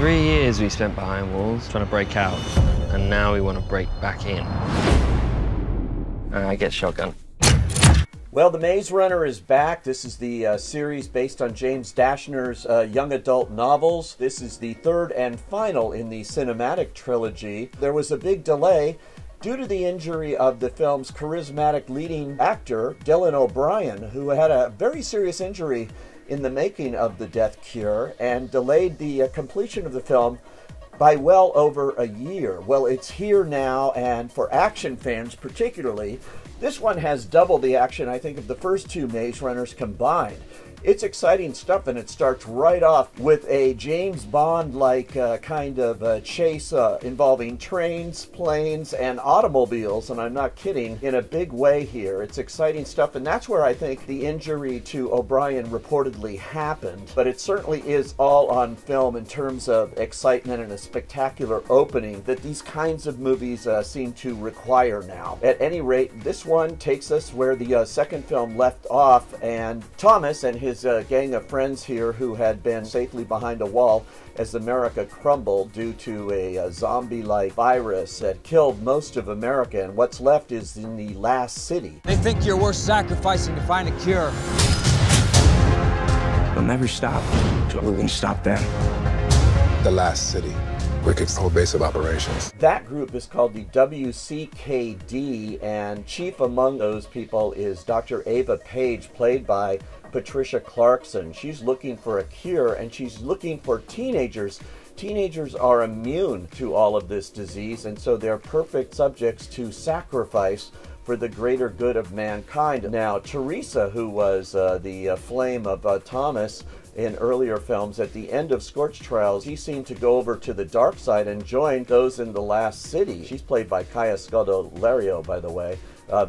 3 years we spent behind walls trying to break out, and now we want to break back in. I get shotgun. Well, The Maze Runner is back. This is the series based on James Dashner's young adult novels. This is the third and final in the cinematic trilogy. There was a big delay due to the injury of the film's charismatic leading actor, Dylan O'Brien, who had a very serious injury in the making of The Death Cure and delayed the completion of the film by well over a year. Well, it's here now, and for action fans particularly, this one has double the action, I think, of the first two Maze Runners combined. It's exciting stuff, and it starts right off with a James Bond-like kind of chase involving trains, planes, and automobiles, and I'm not kidding, in a big way here. It's exciting stuff, and that's where I think the injury to O'Brien reportedly happened, but it certainly is all on film in terms of excitement and a spectacular opening that these kinds of movies seem to require now. At any rate, this one takes us where the second film left off, and Thomas and his gang of friends here who had been safely behind a wall as America crumbled due to a zombie-like virus that killed most of America, and what's left is in the last city. They think you're worth sacrificing to find a cure. They'll never stop. So we're gonna stop them. The last city. Wicked's whole base of operations. That group is called the WCKD, and chief among those people is Dr. Ava Page, played by Patricia Clarkson. She's looking for a cure, and she's looking for teenagers. Teenagers are immune to all of this disease, and so they're perfect subjects to sacrifice for the greater good of mankind. Now, Teresa, who was the flame of Thomas in earlier films, at the end of Scorch Trials, she seemed to go over to the dark side and join those in the last city. She's played by Kaya Scodelario, by the way,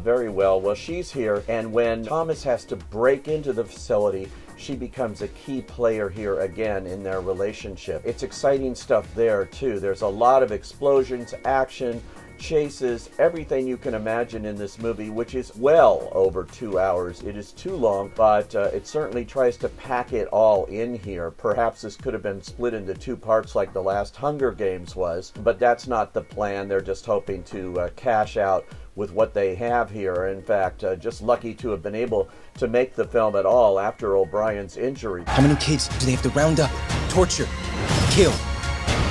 very well. Well, she's here, and when Thomas has to break into the facility, she becomes a key player here again in their relationship. It's exciting stuff there, too. There's a lot of explosions, action, chases, everything you can imagine in this movie, which is well over 2 hours. It is too long, but it certainly tries to pack it all in here. Perhaps this could have been split into 2 parts like the last Hunger Games was, but that's not the plan. They're just hoping to cash out with what they have here. In fact, just lucky to have been able to make the film at all after O'Brien's injury. How many kids do they have to round up, torture, kill?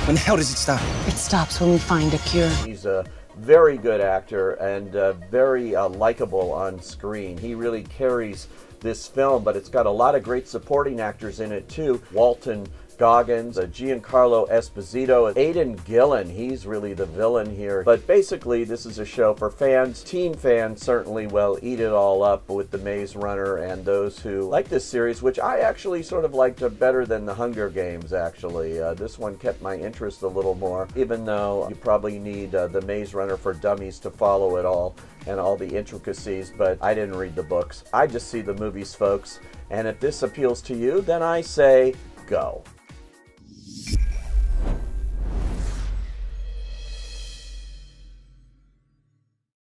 When the hell does it stop? It stops when we find a cure. He's a very good actor and very likable on screen. He really carries this film, but it's got a lot of great supporting actors in it too. Walton Goggins, Giancarlo Esposito, Aidan Gillen, he's really the villain here. But basically, this is a show for fans. Teen fans certainly will eat it all up with The Maze Runner, and those who like this series, which I actually sort of liked better than the Hunger Games, actually. This one kept my interest a little more, even though you probably need The Maze Runner for Dummies to follow it all and all the intricacies, but I didn't read the books. I just see the movies, folks. And if this appeals to you, then I say go.